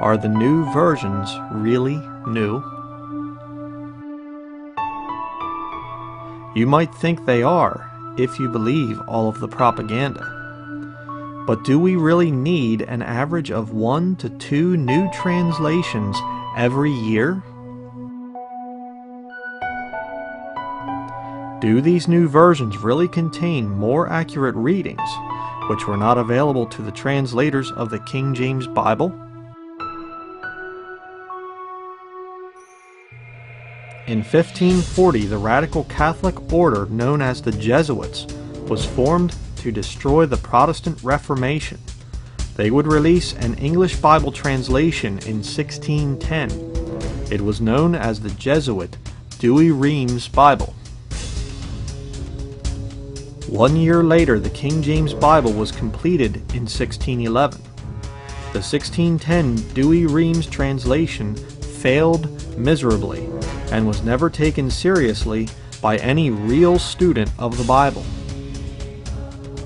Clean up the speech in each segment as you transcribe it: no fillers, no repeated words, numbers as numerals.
Are the new versions really new? You might think they are, if you believe all of the propaganda. But do we really need an average of 1 to 2 new translations every year? Do these new versions really contain more accurate readings, which were not available to the translators of the King James Bible? In 1540, the radical Catholic order known as the Jesuits was formed to destroy the Protestant Reformation. They would release an English Bible translation in 1610. It was known as the Jesuit Douay-Rheims Bible. 1 year later, the King James Bible was completed in 1611. The 1610 Douay-Rheims translation failed miserably and was never taken seriously by any real student of the Bible.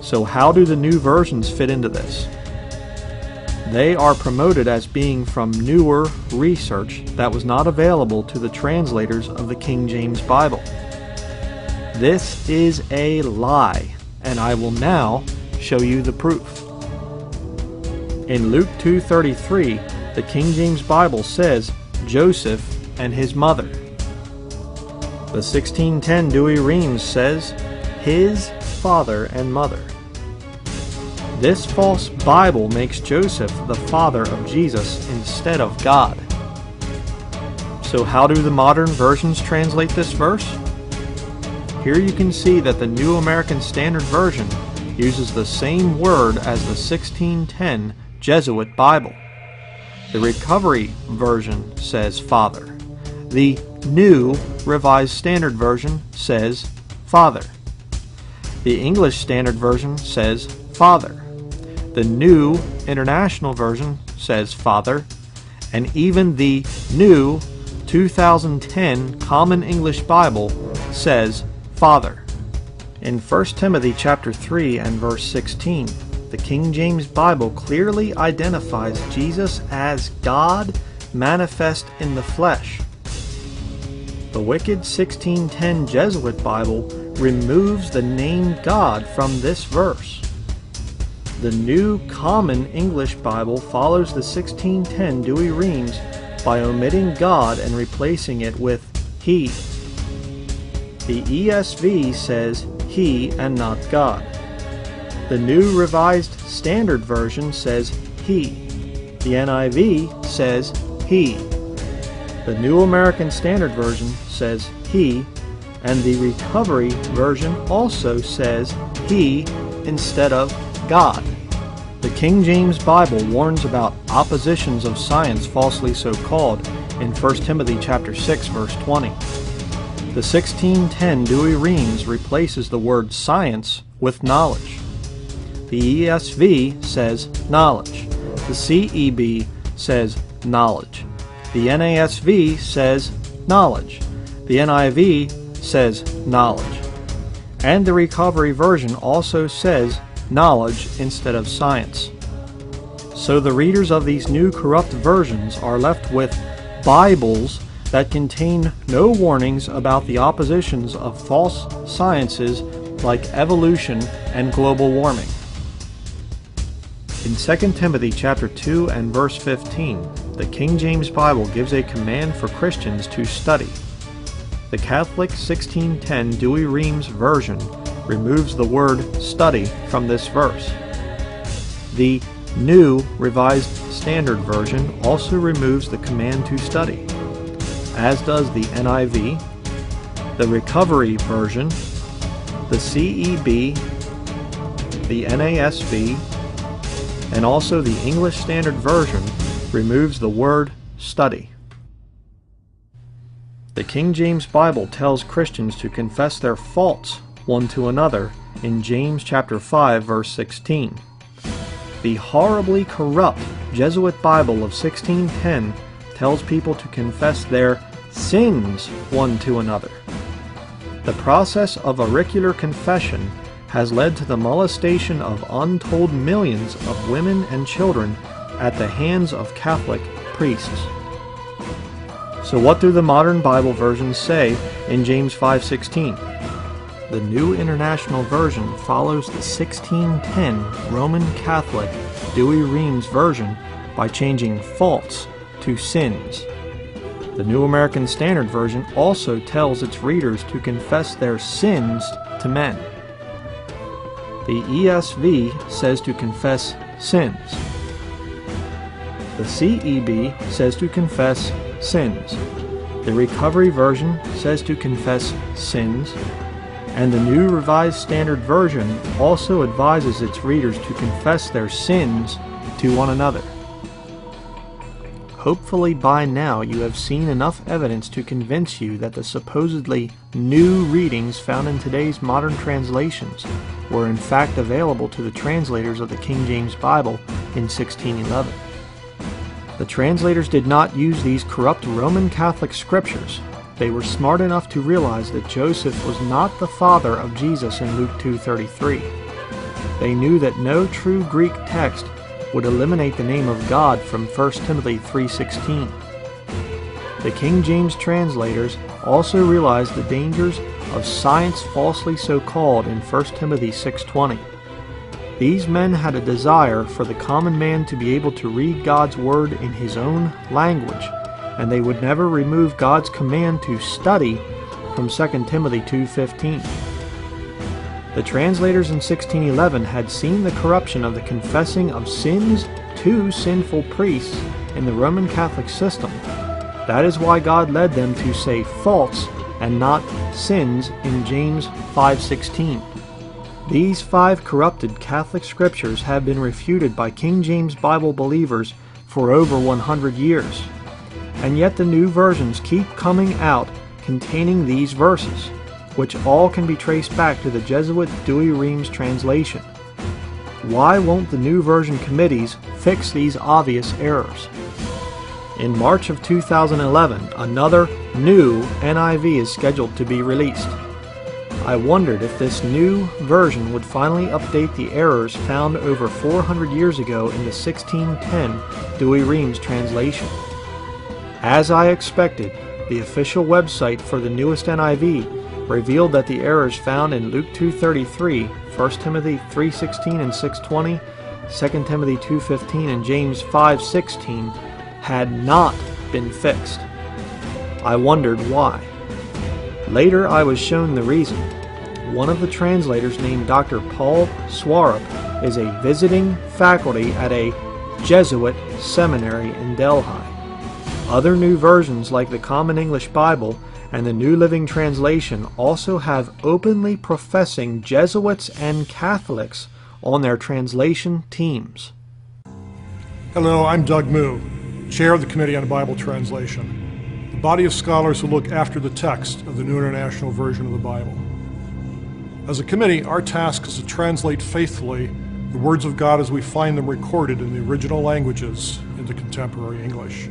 So how do the new versions fit into this? They are promoted as being from newer research that was not available to the translators of the King James Bible. This is a lie, and I will now show you the proof. In Luke 2:33, the King James Bible says Joseph and his mother. The 1610 Douay-Rheims says his father and mother. This false Bible makes Joseph the father of Jesus instead of God. So how do the modern versions translate this verse? Here you can see that the New American Standard Version uses the same word as the 1610 Jesuit Bible. The Recovery Version says Father. The New Revised Standard Version says Father. The English Standard Version says Father. The New International Version says Father. And even the New 2010 Common English Bible says Father. In 1 Timothy chapter 3 and verse 16, the King James Bible clearly identifies Jesus as God manifest in the flesh. The wicked 1610 Jesuit Bible removes the name God from this verse. The New Common English Bible follows the 1610 Douay-Rheims by omitting God and replacing it with He. The ESV says He and not God. The New Revised Standard Version says He. The NIV says He. The New American Standard Version says He, and the Recovery Version also says He instead of God. The King James Bible warns about oppositions of science falsely so called in 1 Timothy chapter 6 verse 20. The 1610 Douay-Rheims replaces the word science with knowledge. The ESV says knowledge. The CEB says knowledge. The NASV says knowledge. The NIV says knowledge. And the Recovery Version also says knowledge instead of science. So the readers of these new corrupt versions are left with Bibles that contain no warnings about the oppositions of false sciences like evolution and global warming. In 2 Timothy chapter 2 and verse 15, the King James Bible gives a command for Christians to study. The Catholic 1610 Douay-Rheims version removes the word study from this verse. The New Revised Standard Version also removes the command to study, as does the NIV, the Recovery Version, the CEB, the NASV, and also the English Standard Version removes the word study. The King James Bible tells Christians to confess their faults one to another in James chapter 5 verse 16. The horribly corrupt Jesuit Bible of 1610 tells people to confess their sins one to another. The process of auricular confession has led to the molestation of untold millions of women and children at the hands of Catholic priests. So what do the modern Bible versions say in James 5:16? The New International Version follows the 1610 Roman Catholic Douay-Rheims version by changing faults to sins. The New American Standard Version also tells its readers to confess their sins to men. The ESV says to confess sins. The CEB says to confess sins. The Recovery Version says to confess sins. And the New Revised Standard Version also advises its readers to confess their sins to one another. Hopefully by now you have seen enough evidence to convince you that the supposedly new readings found in today's modern translations were in fact available to the translators of the King James Bible in 1611. The translators did not use these corrupt Roman Catholic scriptures. They were smart enough to realize that Joseph was not the father of Jesus in Luke 2:33. They knew that no true Greek text would eliminate the name of God from 1 Timothy 3:16. The King James translators also realized the dangers of science falsely so called in 1 Timothy 6:20. These men had a desire for the common man to be able to read God's word in his own language, and they would never remove God's command to study from 2 Timothy 2:15. The translators in 1611 had seen the corruption of the confessing of sins to sinful priests in the Roman Catholic system. That is why God led them to say faults and not sins in James 5:16. These 5 corrupted Catholic scriptures have been refuted by King James Bible believers for over 100 years. And yet the new versions keep coming out containing these verses, which all can be traced back to the Jesuit Douay-Rheims translation. Why won't the New Version committees fix these obvious errors? In March of 2011, another new NIV is scheduled to be released. I wondered if this new version would finally update the errors found over 400 years ago in the 1610 Douay-Rheims translation. As I expected, the official website for the newest NIV revealed that the errors found in Luke 2:33, 1 Timothy 3:16 and 6:20, 2 Timothy 2:15, and James 5:16 had not been fixed. I wondered why. Later I was shown the reason. One of the translators, named Dr. Paul Swarup, is a visiting faculty at a Jesuit seminary in Delhi. Other new versions like the Common English Bible and the New Living Translation also have openly professing Jesuits and Catholics on their translation teams. Hello, I'm Doug Moo, Chair of the Committee on Bible Translation, the body of scholars who look after the text of the New International Version of the Bible. As a committee, our task is to translate faithfully the words of God as we find them recorded in the original languages into contemporary English.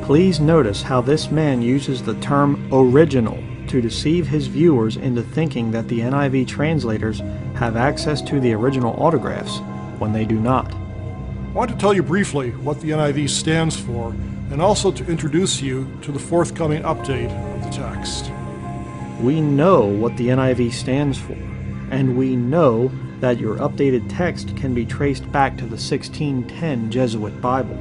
Please notice how this man uses the term original to deceive his viewers into thinking that the NIV translators have access to the original autographs when they do not. I want to tell you briefly what the NIV stands for and also to introduce you to the forthcoming update of the text. We know what the NIV stands for, and we know that your updated text can be traced back to the 1610 Jesuit Bible.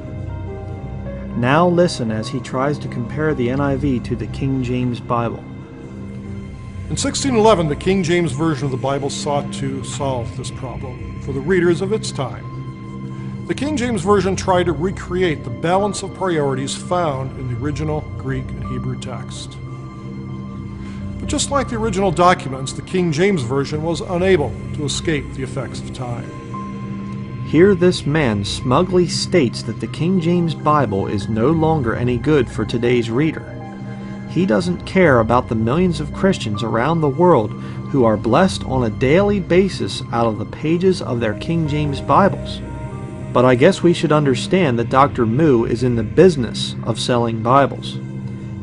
Now listen as he tries to compare the NIV to the King James Bible. In 1611, the King James Version of the Bible sought to solve this problem for the readers of its time. The King James Version tried to recreate the balance of priorities found in the original Greek and Hebrew text. But just like the original documents, the King James Version was unable to escape the effects of time. Here this man smugly states that the King James Bible is no longer any good for today's reader. He doesn't care about the millions of Christians around the world who are blessed on a daily basis out of the pages of their King James Bibles. But I guess we should understand that Dr. Moo is in the business of selling Bibles.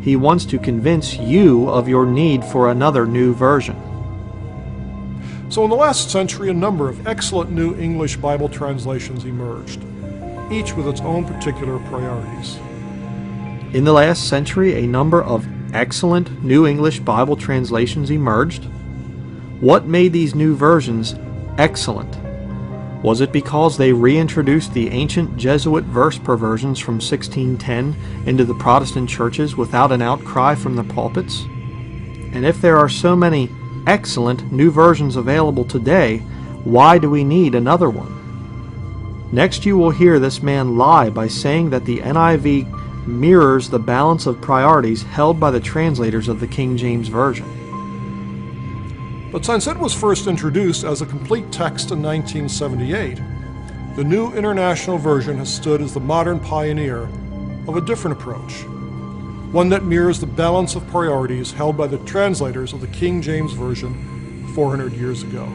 He wants to convince you of your need for another new version. So in the last century, a number of excellent new English Bible translations emerged, each with its own particular priorities. In the last century, a number of excellent New English Bible translations emerged. What made these new versions excellent? Was it because they reintroduced the ancient Jesuit verse perversions from 1610 into the Protestant churches without an outcry from the pulpits? And if there are so many excellent new versions available today, why do we need another one? Next, you will hear this man lie by saying that the NIV mirrors the balance of priorities held by the translators of the King James Version. But since it was first introduced as a complete text in 1978, the New International Version has stood as the modern pioneer of a different approach, one that mirrors the balance of priorities held by the translators of the King James Version 400 years ago.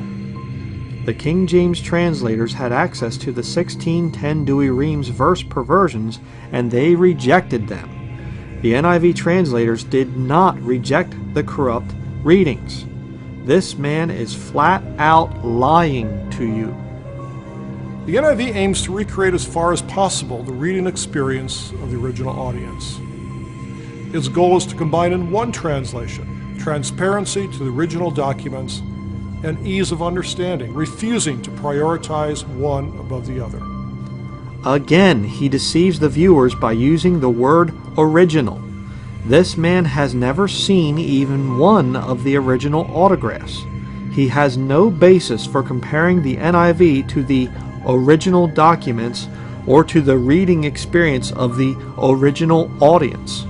The King James translators had access to the 1610 Douay-Rheims verse perversions, and they rejected them. The NIV translators did not reject the corrupt readings. This man is flat out lying to you. The NIV aims to recreate as far as possible the reading experience of the original audience. Its goal is to combine in one translation transparency to the original documents and ease of understanding, refusing to prioritize one above the other. Again, he deceives the viewers by using the word original. This man has never seen even one of the original autographs. He has no basis for comparing the NIV to the original documents or to the reading experience of the original audience.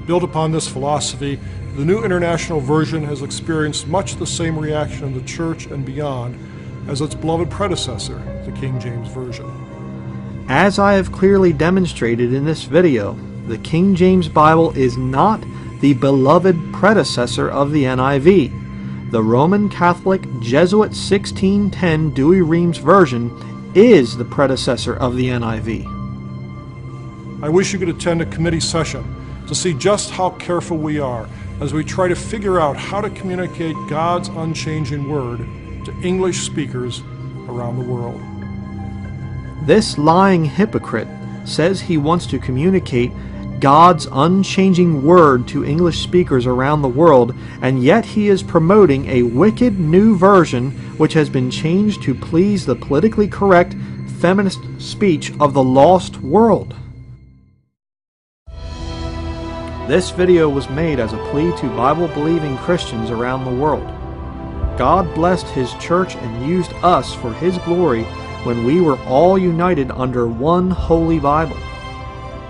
Built upon this philosophy, the New International Version has experienced much the same reaction in the church and beyond as its beloved predecessor, the King James Version. As I have clearly demonstrated in this video, the King James Bible is not the beloved predecessor of the NIV. The Roman Catholic Jesuit 1610 Douay-Rheims version is the predecessor of the NIV. I wish you could attend a committee session to see just how careful we are as we try to figure out how to communicate God's unchanging Word to English speakers around the world. This lying hypocrite says he wants to communicate God's unchanging Word to English speakers around the world, and yet he is promoting a wicked new version which has been changed to please the politically correct feminist speech of the lost world. This video was made as a plea to Bible-believing Christians around the world. God blessed His church and used us for His glory when we were all united under one holy Bible.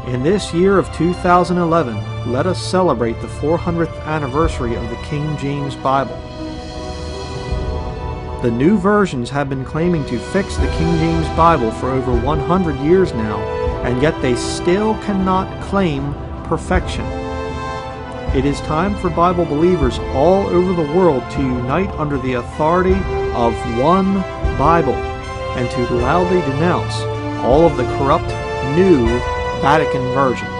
In this year of 2011, let us celebrate the 400th anniversary of the King James Bible. The new versions have been claiming to fix the King James Bible for over 100 years now, and yet they still cannot claim perfection. It is time for Bible believers all over the world to unite under the authority of one Bible and to loudly denounce all of the corrupt new Vatican versions.